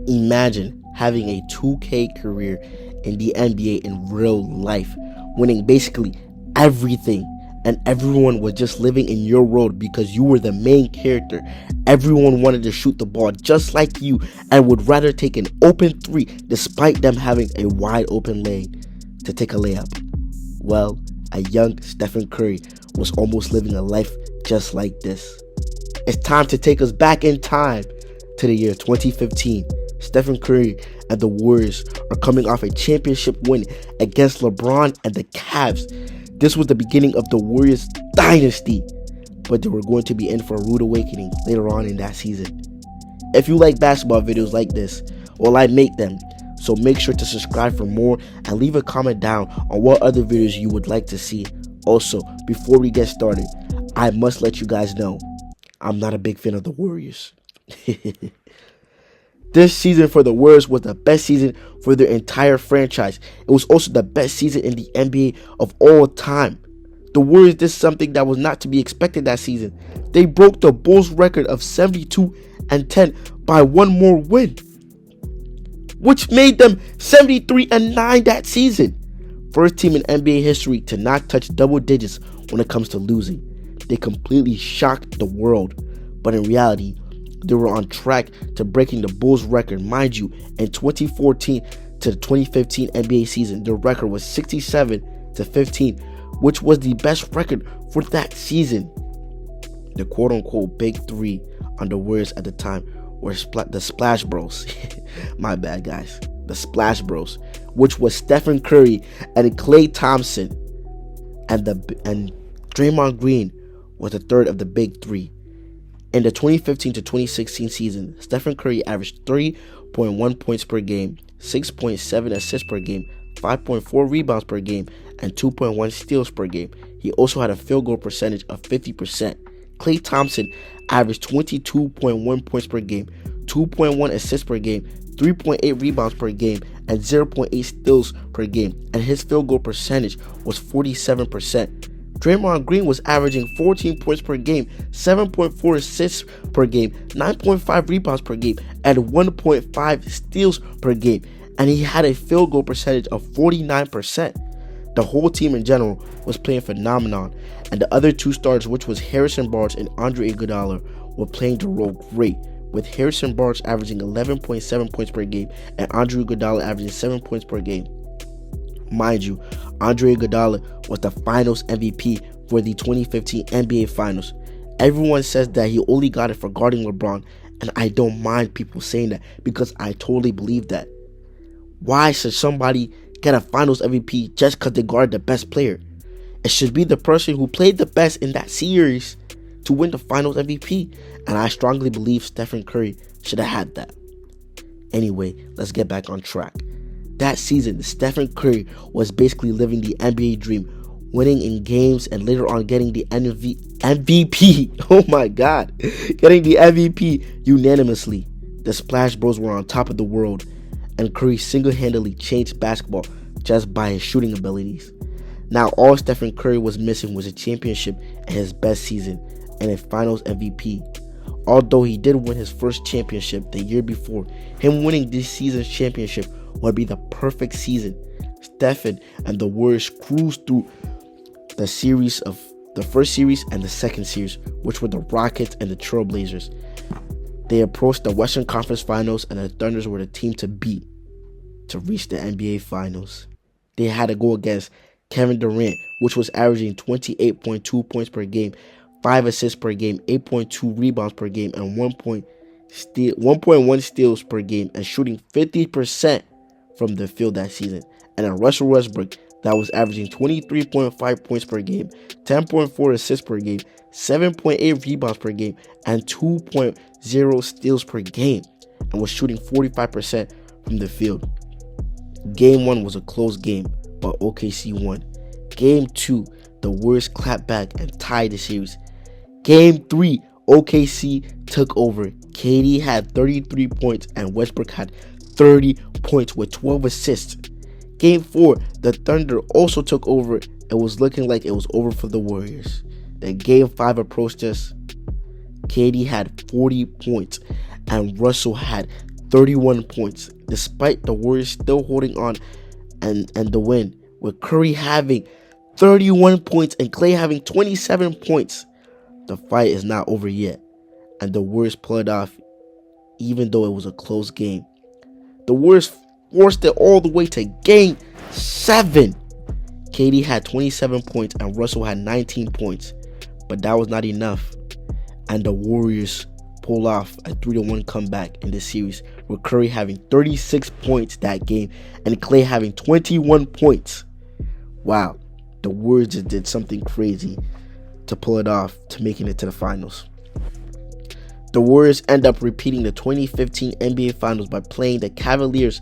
Imagine having a 2K career in the NBA in real life, winning basically everything, and everyone was just living in your world because you were the main character. Everyone wanted to shoot the ball just like you and would rather take an open three despite them having a wide open lane to take a layup. Well, a young Stephen Curry was almost living a life just like this. It's time to take us back in time to the year 2015. Stephen Curry and the Warriors are coming off a championship win against LeBron and the Cavs. This was the beginning of the Warriors dynasty, but they were going to be in for a rude awakening later on in that season. If you like basketball videos like this, well, I make them, so make sure to subscribe for more and leave a comment down on what other videos you would like to see. Also, before we get started, I must let you guys know I'm not a big fan of the Warriors. This season for the Warriors was the best season for their entire franchise. It was also the best season in the NBA of all time. The Warriors did something that was not to be expected that season. They broke the Bulls record of 72-10 by one more win, which made them 73-9 that season. First team in NBA history to not touch double digits when it comes to losing. They completely shocked the world, but in reality, they were on track to breaking the Bulls record. Mind you, in 2014 to the 2015 NBA season, their record was 67-15, which was the best record for that season. The quote-unquote big three on the Warriors at the time were the Splash Bros. My bad, guys. The Splash Bros, which was Stephen Curry and Klay Thompson, and Draymond Green was the third of the big three. In the 2015 to 2016 season, Stephen Curry averaged 3.1 points per game, 6.7 assists per game, 5.4 rebounds per game, and 2.1 steals per game. He also had a field goal percentage of 50%. Klay Thompson averaged 22.1 points per game, 2.1 assists per game, 3.8 rebounds per game, and 0.8 steals per game, and his field goal percentage was 47%. Draymond Green was averaging 14 points per game, 7.4 assists per game, 9.5 rebounds per game, and 1.5 steals per game, and he had a field goal percentage of 49%. The whole team in general was playing phenomenal, and the other two stars, which was Harrison Barnes and Andre Iguodala, were playing the role great, with Harrison Barnes averaging 11.7 points per game and Andre Iguodala averaging 7 points per game. Mind you, Andre Iguodala was the Finals MVP for the 2015 NBA Finals. Everyone says that he only got it for guarding LeBron, and I don't mind people saying that because I totally believe that. Why should somebody get a Finals MVP just because they guard the best player? It should be the person who played the best in that series to win the Finals MVP, and I strongly believe Stephen Curry should have had that. Anyway, let's get back on track. That season, Stephen Curry was basically living the NBA dream, winning in games and later on getting the MVP. Oh my God, getting the MVP unanimously. The Splash Bros were on top of the world, and Curry single-handedly changed basketball just by his shooting abilities. Now, all Stephen Curry was missing was a championship and his best season and a Finals MVP. Although he did win his first championship the year before, him winning this season's championship would be the perfect season. Stephen and the Warriors cruised through the first series and the second series, which were the Rockets and the Trailblazers. They approached the Western Conference Finals, and the Thunders were the team to beat to reach the NBA Finals. They had to go against Kevin Durant, which was averaging 28.2 points per game, 5 assists per game, 8.2 rebounds per game, and 1.1 steals per game, and shooting 50% from the field that season. And a Russell Westbrook that was averaging 23.5 points per game, 10.4 assists per game, 7.8 rebounds per game, and 2.0 steals per game, and was shooting 45% from the field. Game 1 was a close game, but OKC won. Game 2, the Warriors clapped back and tied the series. Game 3, OKC took over. KD had 33 points and Westbrook had 30 points with 12 assists. Game 4, the Thunder also took over. It was looking like it was over for the Warriors. Then Game 5 approached us. KD had 40 points and Russell had 31 points, despite the Warriors still holding on and the win, with Curry having 31 points and Klay having 27 points. The fight is not over yet, and the Warriors pulled it off even though it was a close game. The Warriors forced it all the way to Game 7. KD had 27 points and Russell had 19 points, but that was not enough, and the Warriors pulled off a 3-1 comeback in the series, with Curry having 36 points that game and Klay having 21 points. Wow, the Warriors just did something crazy to pull it off, to making it to the finals. The Warriors end up repeating the 2015 NBA Finals by playing the Cavaliers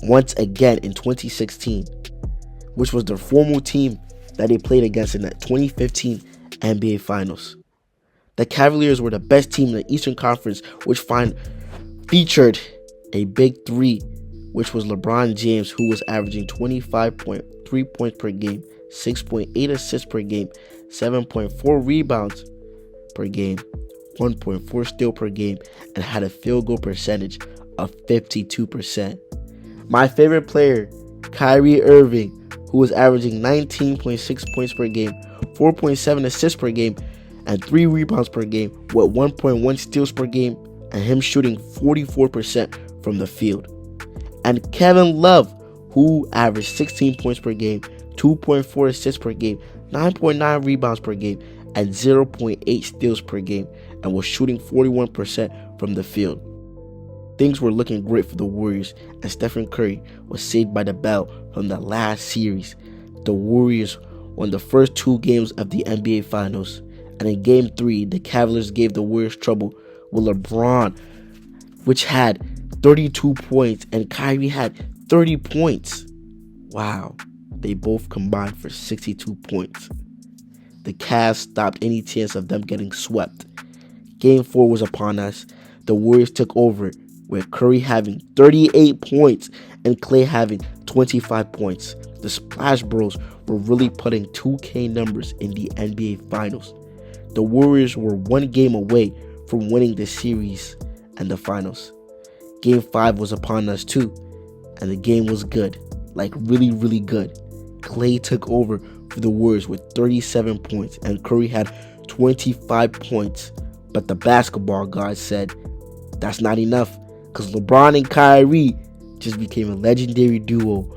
once again in 2016, which was their former team that they played against in the 2015 NBA Finals. The Cavaliers were the best team in the Eastern Conference, which featured a big three, which was LeBron James, who was averaging 25.3 points per game, 6.8 assists per game, 7.4 rebounds per game, 1.4 steals per game, and had a field goal percentage of 52%. My favorite player, Kyrie Irving, who was averaging 19.6 points per game, 4.7 assists per game, and 3 rebounds per game, with 1.1 steals per game, and him shooting 44% from the field. And Kevin Love, who averaged 16 points per game, 2.4 assists per game, 9.9 rebounds per game, and 0.8 steals per game, and was shooting 41% from the field. Things were looking great for the Warriors, and Steph Curry was saved by the bell from the last series. The Warriors won the first 2 games of the NBA Finals, and in Game 3, the Cavaliers gave the Warriors trouble with LeBron, which had 32 points, and Kyrie had 30 points. Wow, they both combined for 62 points. The Cavs stopped any chance of them getting swept. Game 4 was upon us. The Warriors took over, with Curry having 38 points and Klay having 25 points. The Splash Bros were really putting 2K numbers in the NBA Finals. The Warriors were 1 game away from winning the series and the finals. Game 5 was upon us too, and the game was good, like really, really good. Klay took over for the Warriors with 37 points, and Curry had 25 points. But the basketball gods said that's not enough, because LeBron and Kyrie just became a legendary duo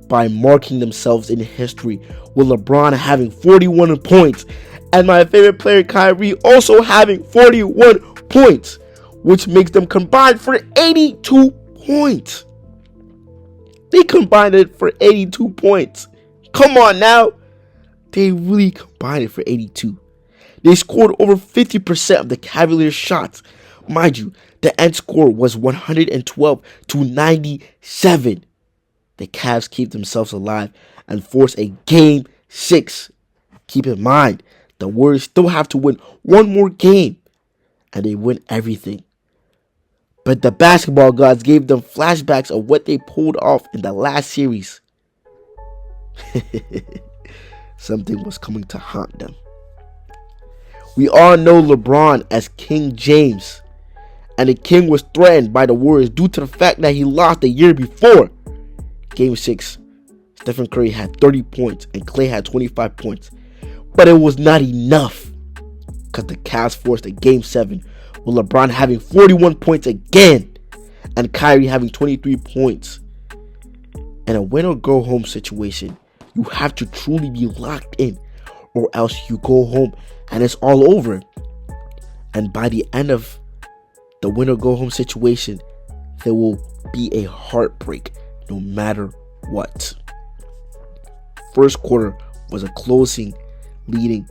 by marking themselves in history, with LeBron having 41 points and my favorite player Kyrie also having 41 points, which makes them combined for 82 points. They combined it for 82 points. Come on now. They really combined it for 82. They scored over 50% of the Cavaliers' shots. Mind you, the end score was 112-97. The Cavs keep themselves alive and force a Game 6. Keep in mind, the Warriors still have to win one more game, and they win everything. But the basketball gods gave them flashbacks of what they pulled off in the last series. Something was coming to haunt them. We all know LeBron as King James, and the King was threatened by the Warriors due to the fact that he lost the year before. Game 6, Steph Curry had 30 points and Klay had 25 points. But it was not enough, because the Cavs forced a Game 7 with LeBron having 41 points again and Kyrie having 23 points. In a win-or-go-home situation, you have to truly be locked in, or else you go home and it's all over. And by the end of the win-or-go-home situation, there will be a heartbreak no matter what. First quarter was a closing leading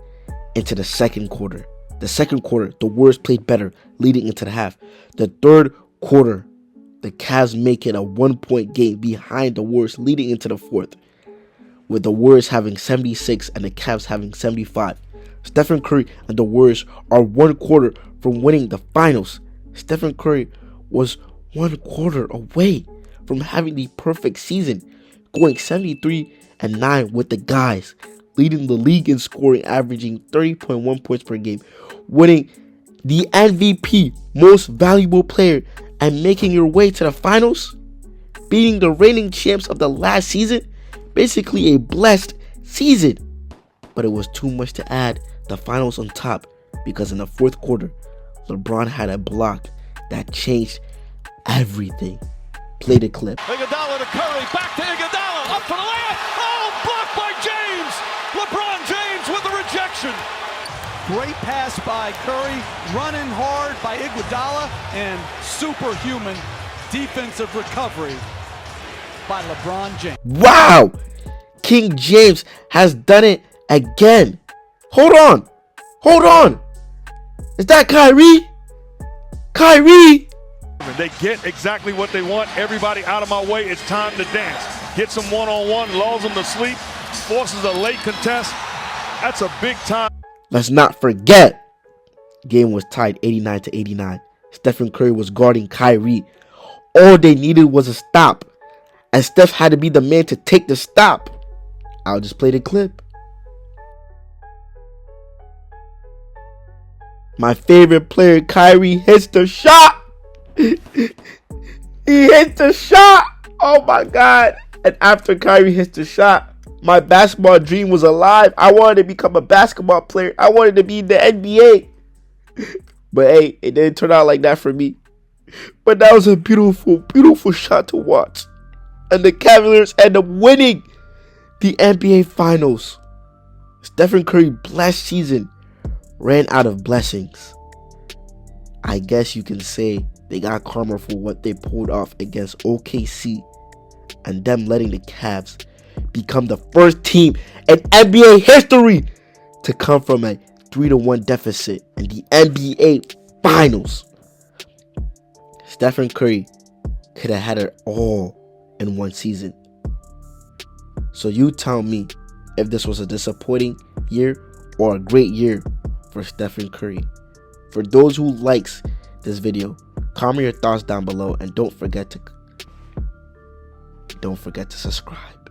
into the second quarter. The second quarter, the Warriors played better leading into the half. The third quarter, the Cavs make it a 1-point game behind the Warriors leading into the fourth, with the Warriors having 76 and the Cavs having 75. Steph Curry and the Warriors are 1 quarter from winning the finals. Steph Curry was 1 quarter away from having the perfect season, going 73-9 with the guys, leading the league in scoring, averaging 30.1 points per game, winning the MVP, most valuable player, and making your way to the finals, beating the reigning champs of the last season, basically a blessed season. But it was too much to add the finals on top, because in the fourth quarter, LeBron had a block that changed everything. Play the clip. Iguodala to Curry, back to Iguodala, up for the layup. Oh, blocked by James. LeBron James with the rejection. Great pass by Curry, running hard by Iguodala, and superhuman defensive recovery by LeBron James. Wow! King James has done it again. Hold on. Hold on. Is that Kyrie? Kyrie! They get exactly what they want. Everybody out of my way. It's time to dance. Gets them one-on-one, lulls them to sleep, forces a late contest. That's a big time. Let's not forget, game was tied 89-89. Stephen Curry was guarding Kyrie. All they needed was a stop, and Steph had to be the man to take the stop. I'll just play the clip. My favorite player, Kyrie, hits the shot. He hit the shot. Oh my God. And after Kyrie hits the shot, my basketball dream was alive. I wanted to become a basketball player. I wanted to be in the NBA. But hey, it didn't turn out like that for me. But that was a beautiful, beautiful shot to watch. And the Cavaliers end up winning the NBA Finals. Stephen Curry's blessed season ran out of blessings. I guess you can say they got karma for what they pulled off against OKC and them letting the Cavs become the first team in NBA history to come from a 3-1 deficit in the NBA Finals. Stephen Curry could have had it all in one season. So you tell me if this was a disappointing year or a great year for Stephen Curry. For those who likes this video, comment your thoughts down below, and don't forget to subscribe.